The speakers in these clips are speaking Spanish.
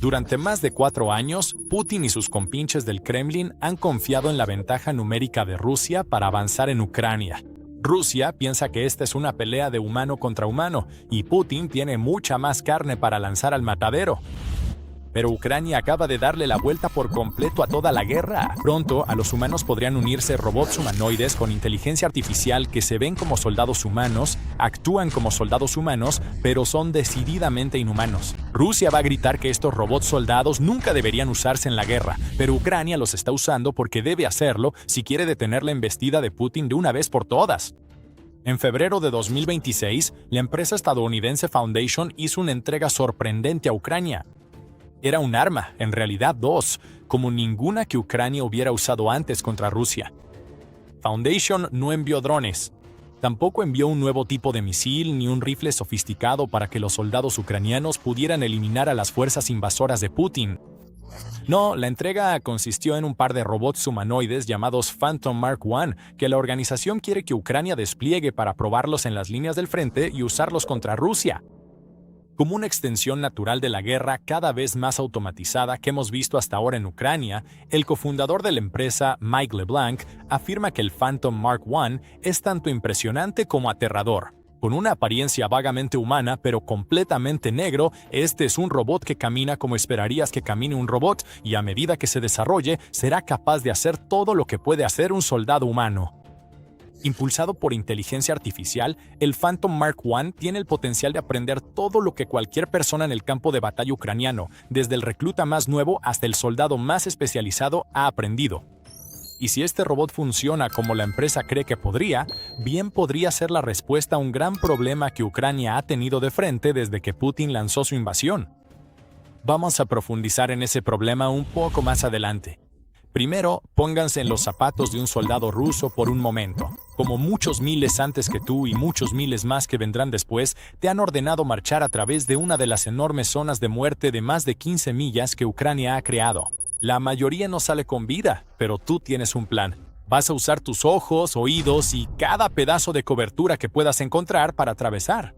Durante más de 4 años, Putin y sus compinches del Kremlin han confiado en la ventaja numérica de Rusia para avanzar en Ucrania. Rusia piensa que esta es una pelea de humano contra humano y Putin tiene mucha más carne para lanzar al matadero. Pero Ucrania acaba de darle la vuelta por completo a toda la guerra. Pronto, a los humanos podrían unirse robots humanoides con inteligencia artificial que se ven como soldados humanos, actúan como soldados humanos, pero son decididamente inhumanos. Rusia va a gritar que estos robots soldados nunca deberían usarse en la guerra, pero Ucrania los está usando porque debe hacerlo si quiere detener la embestida de Putin de una vez por todas. En febrero de 2026, la empresa estadounidense Foundation hizo una entrega sorprendente a Ucrania. Era un arma, en realidad 2, como ninguna que Ucrania hubiera usado antes contra Rusia. Foundation no envió drones. Tampoco envió un nuevo tipo de misil ni un rifle sofisticado para que los soldados ucranianos pudieran eliminar a las fuerzas invasoras de Putin. No, la entrega consistió en un par de robots humanoides llamados Phantom Mark I, que la organización quiere que Ucrania despliegue para probarlos en las líneas del frente y usarlos contra Rusia. Como una extensión natural de la guerra cada vez más automatizada que hemos visto hasta ahora en Ucrania, el cofundador de la empresa, Mike LeBlanc, afirma que el Phantom Mark I es tanto impresionante como aterrador. Con una apariencia vagamente humana pero completamente negro, este es un robot que camina como esperarías que camine un robot y a medida que se desarrolle será capaz de hacer todo lo que puede hacer un soldado humano. Impulsado por inteligencia artificial, el Phantom Mark I tiene el potencial de aprender todo lo que cualquier persona en el campo de batalla ucraniano, desde el recluta más nuevo hasta el soldado más especializado, ha aprendido. Y si este robot funciona como la empresa cree que podría, bien podría ser la respuesta a un gran problema que Ucrania ha tenido de frente desde que Putin lanzó su invasión. Vamos a profundizar en ese problema un poco más adelante. Primero, pónganse en los zapatos de un soldado ruso por un momento. Como muchos miles antes que tú y muchos miles más que vendrán después, te han ordenado marchar a través de una de las enormes zonas de muerte de más de 15 millas que Ucrania ha creado. La mayoría no sale con vida, pero tú tienes un plan. Vas a usar tus ojos, oídos y cada pedazo de cobertura que puedas encontrar para atravesar.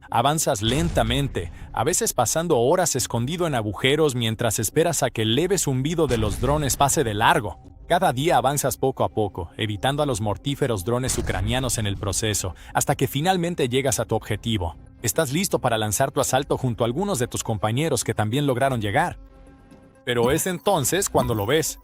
Avanzas lentamente, a veces pasando horas escondido en agujeros mientras esperas a que el leve zumbido de los drones pase de largo. Cada día avanzas poco a poco, evitando a los mortíferos drones ucranianos en el proceso, hasta que finalmente llegas a tu objetivo. Estás listo para lanzar tu asalto junto a algunos de tus compañeros que también lograron llegar. Pero es entonces cuando lo ves.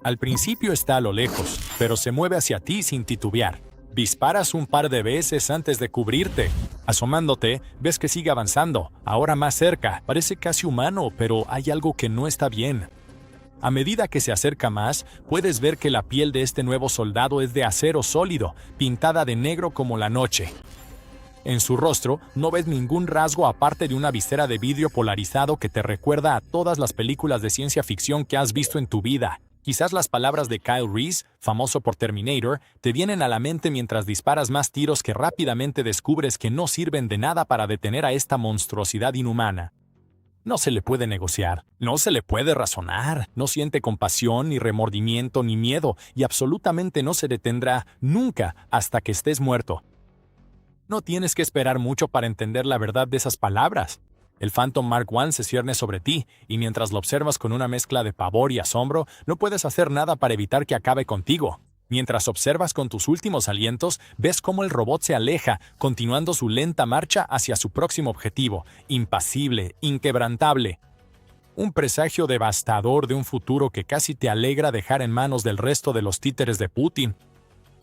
Al principio está a lo lejos, pero se mueve hacia ti sin titubear. Disparas un par de veces antes de cubrirte. Asomándote, ves que sigue avanzando, ahora más cerca. Parece casi humano, pero hay algo que no está bien. A medida que se acerca más, puedes ver que la piel de este nuevo soldado es de acero sólido, pintada de negro como la noche. En su rostro no ves ningún rasgo aparte de una visera de vidrio polarizado que te recuerda a todas las películas de ciencia ficción que has visto en tu vida. Quizás las palabras de Kyle Reese, famoso por Terminator, te vienen a la mente mientras disparas más tiros que rápidamente descubres que no sirven de nada para detener a esta monstruosidad inhumana. No se le puede negociar, no se le puede razonar, no siente compasión, ni remordimiento, ni miedo, y absolutamente no se detendrá nunca hasta que estés muerto. No tienes que esperar mucho para entender la verdad de esas palabras. El Phantom Mark I se cierne sobre ti, y mientras lo observas con una mezcla de pavor y asombro, no puedes hacer nada para evitar que acabe contigo. Mientras observas con tus últimos alientos, ves cómo el robot se aleja, continuando su lenta marcha hacia su próximo objetivo, impasible, inquebrantable. Un presagio devastador de un futuro que casi te alegra dejar en manos del resto de los títeres de Putin.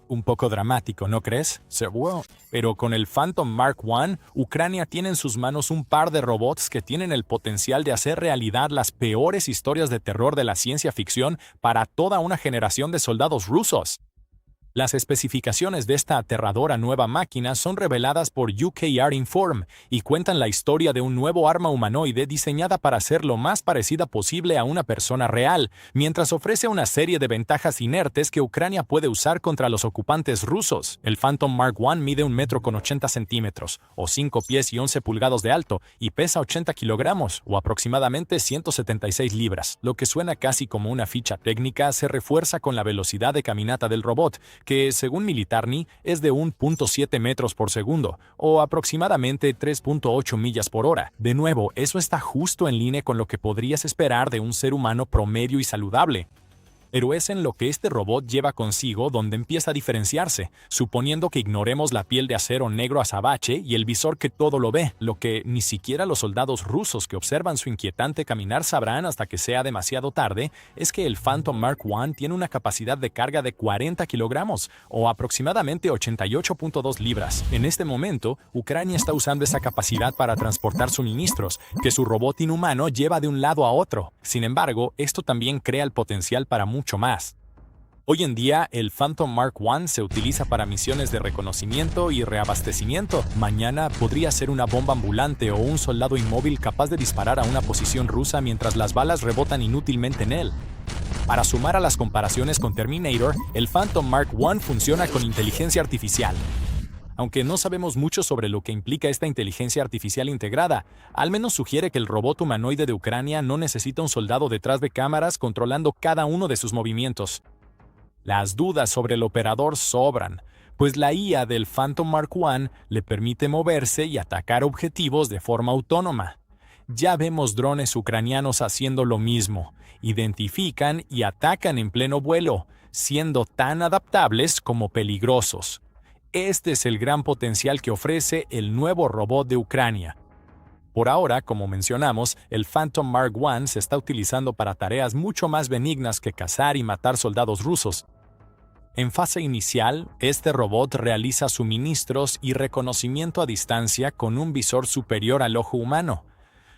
Un poco dramático, ¿no crees? Seguro. Pero con el Phantom Mark I, Ucrania tiene en sus manos un par de robots que tienen el potencial de hacer realidad las peores historias de terror de la ciencia ficción para toda una generación de soldados rusos. Las especificaciones de esta aterradora nueva máquina son reveladas por UKR Inform y cuentan la historia de un nuevo arma humanoide diseñada para ser lo más parecida posible a una persona real, mientras ofrece una serie de ventajas inertes que Ucrania puede usar contra los ocupantes rusos. El Phantom Mark I mide 1,80 m, o 5 pies y 11 pulgadas de alto, y pesa 80 kilogramos, o aproximadamente 176 libras. Lo que suena casi como una ficha técnica se refuerza con la velocidad de caminata del robot, que según Militarny es de 1.7 metros por segundo, o aproximadamente 3.8 millas por hora. De nuevo, eso está justo en línea con lo que podrías esperar de un ser humano promedio y saludable. Pero es en lo que este robot lleva consigo donde empieza a diferenciarse, suponiendo que ignoremos la piel de acero negro azabache y el visor que todo lo ve, lo que ni siquiera los soldados rusos que observan su inquietante caminar sabrán hasta que sea demasiado tarde, es que el Phantom Mark I tiene una capacidad de carga de 40 kilogramos, o aproximadamente 88.2 libras. En este momento, Ucrania está usando esa capacidad para transportar suministros, que su robot inhumano lleva de un lado a otro. Sin embargo, esto también crea el potencial para mucho más. Hoy en día, el Phantom Mark I se utiliza para misiones de reconocimiento y reabastecimiento. Mañana podría ser una bomba ambulante o un soldado inmóvil capaz de disparar a una posición rusa mientras las balas rebotan inútilmente en él. Para sumar a las comparaciones con Terminator, el Phantom Mark I funciona con inteligencia artificial. Aunque no sabemos mucho sobre lo que implica esta inteligencia artificial integrada, al menos sugiere que el robot humanoide de Ucrania no necesita un soldado detrás de cámaras controlando cada uno de sus movimientos. Las dudas sobre el operador sobran, pues la IA del Phantom Mark I le permite moverse y atacar objetivos de forma autónoma. Ya vemos drones ucranianos haciendo lo mismo, identifican y atacan en pleno vuelo, siendo tan adaptables como peligrosos. Este es el gran potencial que ofrece el nuevo robot de Ucrania. Por ahora, como mencionamos, el Phantom Mark I se está utilizando para tareas mucho más benignas que cazar y matar soldados rusos. En fase inicial, este robot realiza suministros y reconocimiento a distancia con un visor superior al ojo humano.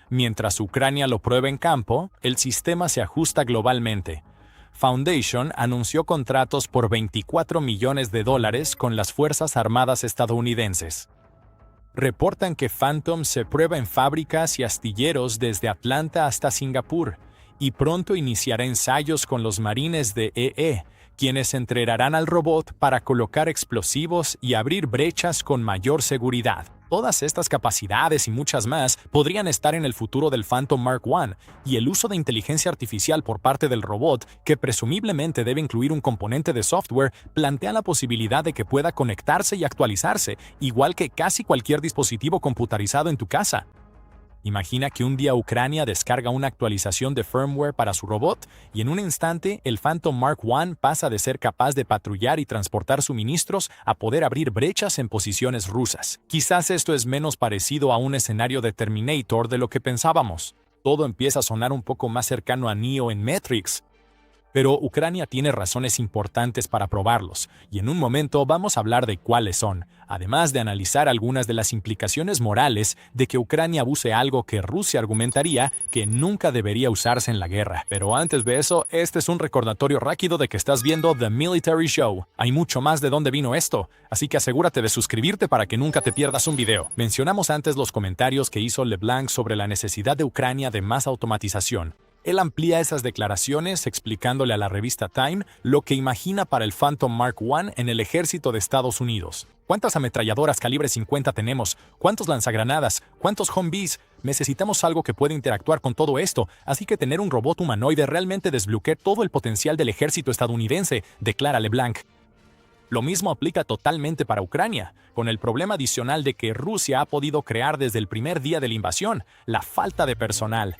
Mientras Ucrania lo prueba en campo, el sistema se ajusta globalmente. Foundation anunció contratos por $24 millones con las Fuerzas Armadas estadounidenses. Reportan que Phantom se prueba en fábricas y astilleros desde Atlanta hasta Singapur, y pronto iniciará ensayos con los marines de EE, quienes entrenarán al robot para colocar explosivos y abrir brechas con mayor seguridad. Todas estas capacidades y muchas más podrían estar en el futuro del Phantom Mark I, y el uso de inteligencia artificial por parte del robot, que presumiblemente debe incluir un componente de software, plantea la posibilidad de que pueda conectarse y actualizarse, igual que casi cualquier dispositivo computarizado en tu casa. Imagina que un día Ucrania descarga una actualización de firmware para su robot y en un instante el Phantom Mark I pasa de ser capaz de patrullar y transportar suministros a poder abrir brechas en posiciones rusas. Quizás esto es menos parecido a un escenario de Terminator de lo que pensábamos. Todo empieza a sonar un poco más cercano a Neo en Matrix. Pero Ucrania tiene razones importantes para probarlos, y en un momento vamos a hablar de cuáles son, además de analizar algunas de las implicaciones morales de que Ucrania use algo que Rusia argumentaría que nunca debería usarse en la guerra. Pero antes de eso, este es un recordatorio rápido de que estás viendo The Military Show. Hay mucho más de dónde vino esto, así que asegúrate de suscribirte para que nunca te pierdas un video. Mencionamos antes los comentarios que hizo LeBlanc sobre la necesidad de Ucrania de más automatización. Él amplía esas declaraciones explicándole a la revista Time lo que imagina para el Phantom Mark I en el ejército de Estados Unidos. ¿Cuántas ametralladoras calibre 50 tenemos? ¿Cuántos lanzagranadas? ¿Cuántos Humvees? Necesitamos algo que pueda interactuar con todo esto, así que tener un robot humanoide realmente desbloquea todo el potencial del ejército estadounidense, declara LeBlanc. Lo mismo aplica totalmente para Ucrania, con el problema adicional de que Rusia ha podido crear desde el primer día de la invasión, la falta de personal.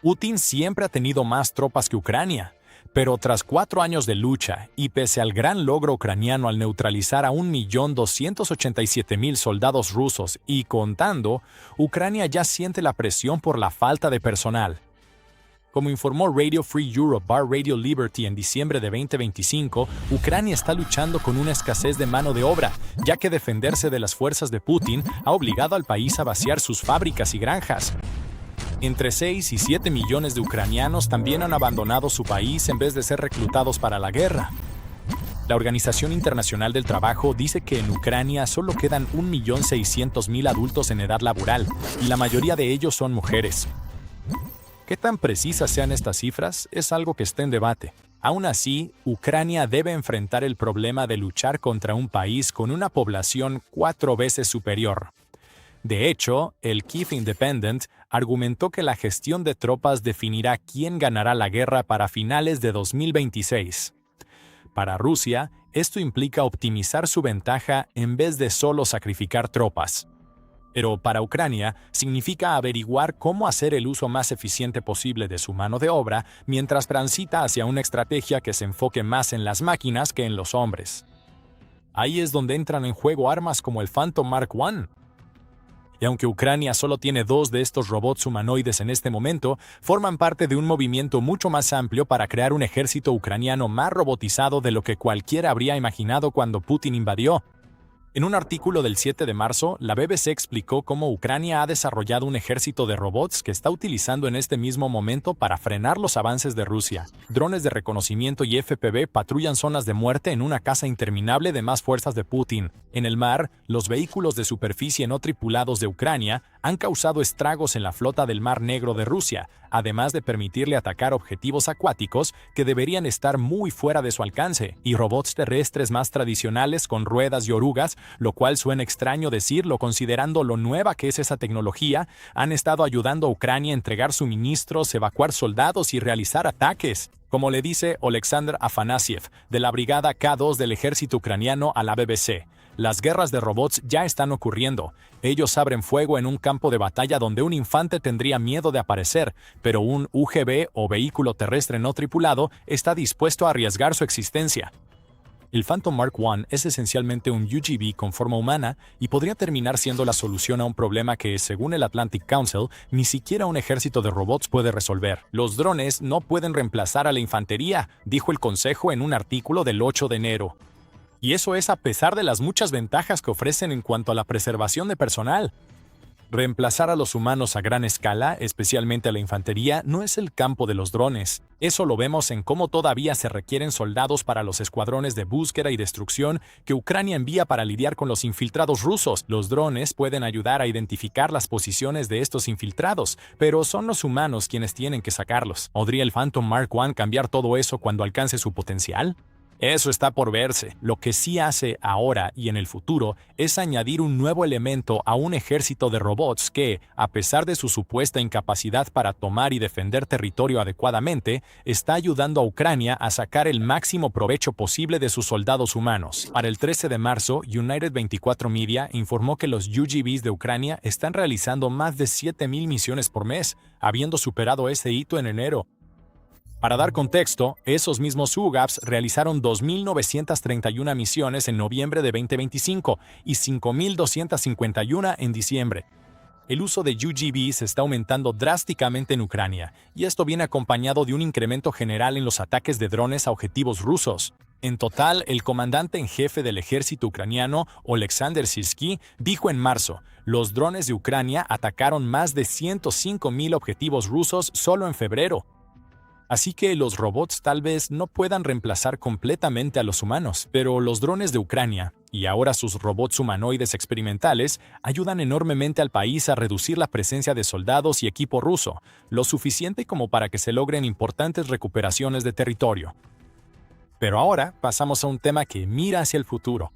Putin siempre ha tenido más tropas que Ucrania, pero tras 4 años de lucha y pese al gran logro ucraniano al neutralizar a 1.287.000 soldados rusos y contando, Ucrania ya siente la presión por la falta de personal. Como informó Radio Free Europe / Radio Liberty en diciembre de 2025, Ucrania está luchando con una escasez de mano de obra, ya que defenderse de las fuerzas de Putin ha obligado al país a vaciar sus fábricas y granjas. Entre 6 y 7 millones de ucranianos también han abandonado su país en vez de ser reclutados para la guerra. La Organización Internacional del Trabajo dice que en Ucrania solo quedan 1.600.000 adultos en edad laboral, y la mayoría de ellos son mujeres. ¿Qué tan precisas sean estas cifras? Es algo que está en debate. Aún así, Ucrania debe enfrentar el problema de luchar contra un país con una población 4 veces superior. De hecho, el Kyiv Independent argumentó que la gestión de tropas definirá quién ganará la guerra para finales de 2026. Para Rusia, esto implica optimizar su ventaja en vez de solo sacrificar tropas. Pero para Ucrania significa averiguar cómo hacer el uso más eficiente posible de su mano de obra mientras transita hacia una estrategia que se enfoque más en las máquinas que en los hombres. Ahí es donde entran en juego armas como el Phantom Mark I. Y aunque Ucrania solo tiene 2 de estos robots humanoides en este momento, forman parte de un movimiento mucho más amplio para crear un ejército ucraniano más robotizado de lo que cualquiera habría imaginado cuando Putin invadió. En un artículo del 7 de marzo, la BBC explicó cómo Ucrania ha desarrollado un ejército de robots que está utilizando en este mismo momento para frenar los avances de Rusia. Drones de reconocimiento y FPV patrullan zonas de muerte en una caza interminable de más fuerzas de Putin. En el mar, los vehículos de superficie no tripulados de Ucrania han causado estragos en la flota del Mar Negro de Rusia, además de permitirle atacar objetivos acuáticos que deberían estar muy fuera de su alcance, y robots terrestres más tradicionales con ruedas y orugas, lo cual suena extraño decirlo considerando lo nueva que es esa tecnología, han estado ayudando a Ucrania a entregar suministros, evacuar soldados y realizar ataques. Como le dice Oleksandr Afanasiev, de la Brigada K2 del ejército ucraniano a la BBC, las guerras de robots ya están ocurriendo. Ellos abren fuego en un campo de batalla donde un infante tendría miedo de aparecer, pero un UGV o vehículo terrestre no tripulado está dispuesto a arriesgar su existencia. El Phantom Mark I es esencialmente un UGV con forma humana y podría terminar siendo la solución a un problema que, según el Atlantic Council, ni siquiera un ejército de robots puede resolver. Los drones no pueden reemplazar a la infantería, dijo el Consejo en un artículo del 8 de enero. Y eso es a pesar de las muchas ventajas que ofrecen en cuanto a la preservación de personal. Reemplazar a los humanos a gran escala, especialmente a la infantería, no es el campo de los drones. Eso lo vemos en cómo todavía se requieren soldados para los escuadrones de búsqueda y destrucción que Ucrania envía para lidiar con los infiltrados rusos. Los drones pueden ayudar a identificar las posiciones de estos infiltrados, pero son los humanos quienes tienen que sacarlos. ¿Podría el Phantom Mark I cambiar todo eso cuando alcance su potencial? Eso está por verse. Lo que sí hace ahora y en el futuro es añadir un nuevo elemento a un ejército de robots que, a pesar de su supuesta incapacidad para tomar y defender territorio adecuadamente, está ayudando a Ucrania a sacar el máximo provecho posible de sus soldados humanos. Para el 13 de marzo, United 24 Media informó que los UGVs de Ucrania están realizando más de 7,000 misiones por mes, habiendo superado ese hito en enero. Para dar contexto, esos mismos UGAVs realizaron 2,931 misiones en noviembre de 2025 y 5,251 en diciembre. El uso de UGVs está aumentando drásticamente en Ucrania, y esto viene acompañado de un incremento general en los ataques de drones a objetivos rusos. En total, el comandante en jefe del ejército ucraniano, Oleksandr Syrskyi, dijo en marzo, los drones de Ucrania atacaron más de 105,000 objetivos rusos solo en febrero. Así que los robots tal vez no puedan reemplazar completamente a los humanos, pero los drones de Ucrania, y ahora sus robots humanoides experimentales, ayudan enormemente al país a reducir la presencia de soldados y equipo ruso, lo suficiente como para que se logren importantes recuperaciones de territorio. Pero ahora pasamos a un tema que mira hacia el futuro.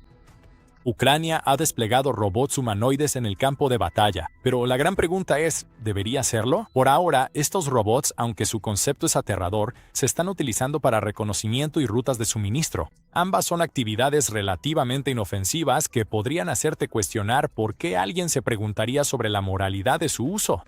Ucrania ha desplegado robots humanoides en el campo de batalla, pero la gran pregunta es, ¿debería hacerlo? Por ahora, estos robots, aunque su concepto es aterrador, se están utilizando para reconocimiento y rutas de suministro. Ambas son actividades relativamente inofensivas que podrían hacerte cuestionar por qué alguien se preguntaría sobre la moralidad de su uso.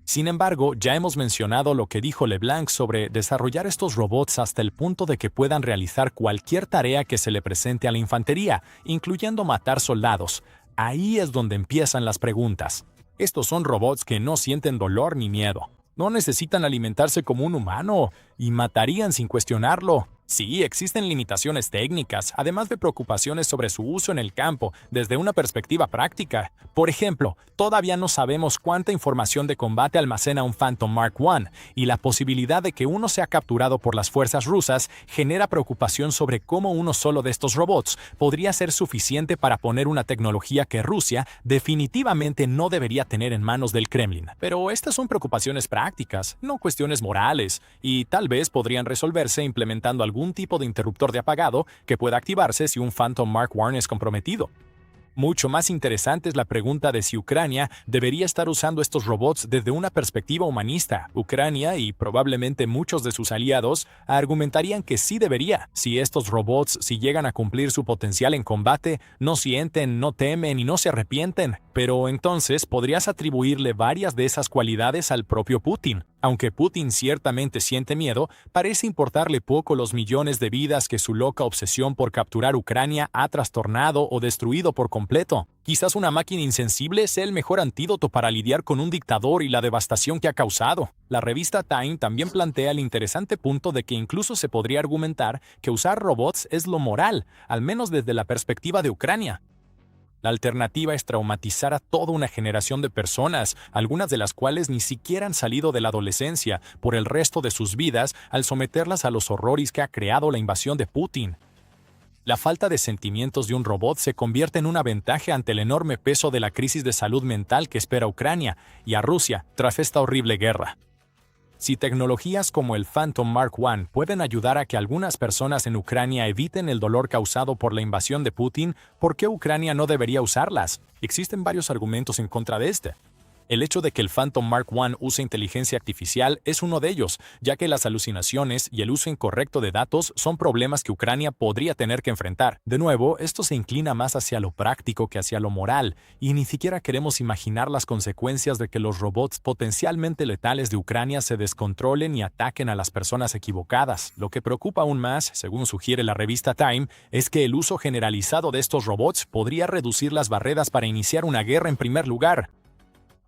Sin embargo, ya hemos mencionado lo que dijo LeBlanc sobre desarrollar estos robots hasta el punto de que puedan realizar cualquier tarea que se le presente a la infantería, incluyendo matar soldados. Ahí es donde empiezan las preguntas. Estos son robots que no sienten dolor ni miedo. No necesitan alimentarse como un humano y matarían sin cuestionarlo. Sí, existen limitaciones técnicas, además de preocupaciones sobre su uso en el campo desde una perspectiva práctica. Por ejemplo, todavía no sabemos cuánta información de combate almacena un Phantom Mark I, y la posibilidad de que uno sea capturado por las fuerzas rusas genera preocupación sobre cómo uno solo de estos robots podría ser suficiente para poner una tecnología que Rusia definitivamente no debería tener en manos del Kremlin. Pero estas son preocupaciones prácticas, no cuestiones morales, y tal vez podrían resolverse implementando algún tipo de interruptor de apagado que pueda activarse si un Phantom Mark I es comprometido. Mucho más interesante es la pregunta de si Ucrania debería estar usando estos robots desde una perspectiva humanista. Ucrania y probablemente muchos de sus aliados argumentarían que sí debería. Si estos robots, si llegan a cumplir su potencial en combate, no sienten, no temen y no se arrepienten. Pero entonces podrías atribuirle varias de esas cualidades al propio Putin. Aunque Putin ciertamente siente miedo, parece importarle poco los millones de vidas que su loca obsesión por capturar Ucrania ha trastornado o destruido por completo. Quizás una máquina insensible sea el mejor antídoto para lidiar con un dictador y la devastación que ha causado. La revista Time también plantea el interesante punto de que incluso se podría argumentar que usar robots es lo moral, al menos desde la perspectiva de Ucrania. La alternativa es traumatizar a toda una generación de personas, algunas de las cuales ni siquiera han salido de la adolescencia, por el resto de sus vidas al someterlas a los horrores que ha creado la invasión de Putin. La falta de sentimientos de un robot se convierte en una ventaja ante el enorme peso de la crisis de salud mental que espera a Ucrania y a Rusia tras esta horrible guerra. Si tecnologías como el Phantom Mark I pueden ayudar a que algunas personas en Ucrania eviten el dolor causado por la invasión de Putin, ¿por qué Ucrania no debería usarlas? Existen varios argumentos en contra de este. El hecho de que el Phantom Mark I use inteligencia artificial es uno de ellos, ya que las alucinaciones y el uso incorrecto de datos son problemas que Ucrania podría tener que enfrentar. De nuevo, esto se inclina más hacia lo práctico que hacia lo moral, y ni siquiera queremos imaginar las consecuencias de que los robots potencialmente letales de Ucrania se descontrolen y ataquen a las personas equivocadas. Lo que preocupa aún más, según sugiere la revista Time, es que el uso generalizado de estos robots podría reducir las barreras para iniciar una guerra en primer lugar.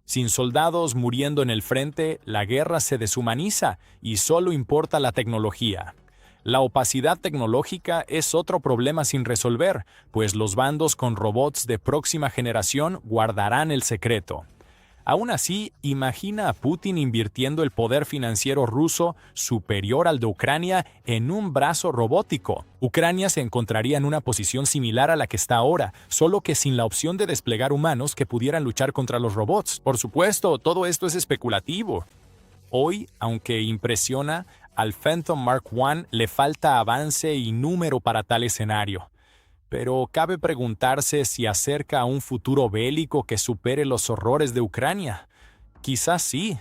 Sin soldados muriendo en el frente, la guerra se deshumaniza y solo importa la tecnología. La opacidad tecnológica es otro problema sin resolver, pues los bandos con robots de próxima generación guardarán el secreto. Aún así, imagina a Putin invirtiendo el poder financiero ruso superior al de Ucrania en un brazo robótico. Ucrania se encontraría en una posición similar a la que está ahora, solo que sin la opción de desplegar humanos que pudieran luchar contra los robots. Por supuesto, todo esto es especulativo. Hoy, aunque impresiona, al Phantom Mark I le falta avance y número para tal escenario. Pero cabe preguntarse si acerca a un futuro bélico que supere los horrores de Ucrania. Quizás sí,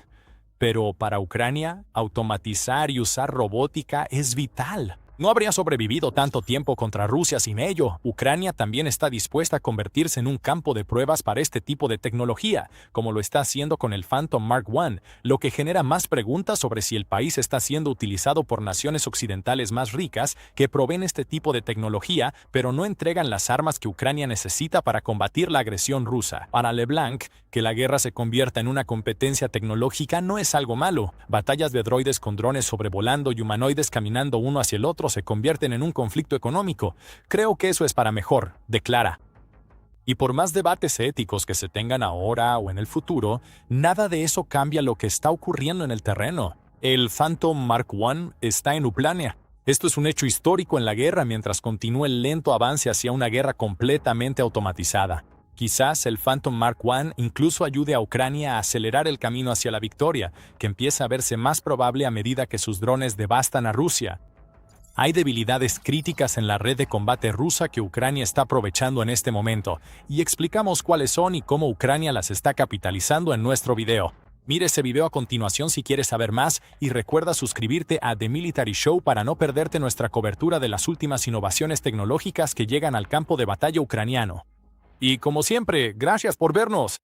pero para Ucrania, automatizar y usar robótica es vital. No habría sobrevivido tanto tiempo contra Rusia sin ello. Ucrania también está dispuesta a convertirse en un campo de pruebas para este tipo de tecnología, como lo está haciendo con el Phantom Mark I, lo que genera más preguntas sobre si el país está siendo utilizado por naciones occidentales más ricas que proveen este tipo de tecnología, pero no entregan las armas que Ucrania necesita para combatir la agresión rusa. Para LeBlanc, que la guerra se convierta en una competencia tecnológica no es algo malo. Batallas de droides con drones sobrevolando y humanoides caminando uno hacia el otro se convierten en un conflicto económico. Creo que eso es para mejor, declara. Y por más debates éticos que se tengan ahora o en el futuro, nada de eso cambia lo que está ocurriendo en el terreno. El Phantom Mark I está en Ucrania. Esto es un hecho histórico en la guerra mientras continúa el lento avance hacia una guerra completamente automatizada. Quizás el Phantom Mark I incluso ayude a Ucrania a acelerar el camino hacia la victoria, que empieza a verse más probable a medida que sus drones devastan a Rusia. Hay debilidades críticas en la red de combate rusa que Ucrania está aprovechando en este momento, y explicamos cuáles son y cómo Ucrania las está capitalizando en nuestro video. Mira ese video a continuación si quieres saber más y recuerda suscribirte a The Military Show para no perderte nuestra cobertura de las últimas innovaciones tecnológicas que llegan al campo de batalla ucraniano. Y como siempre, gracias por vernos.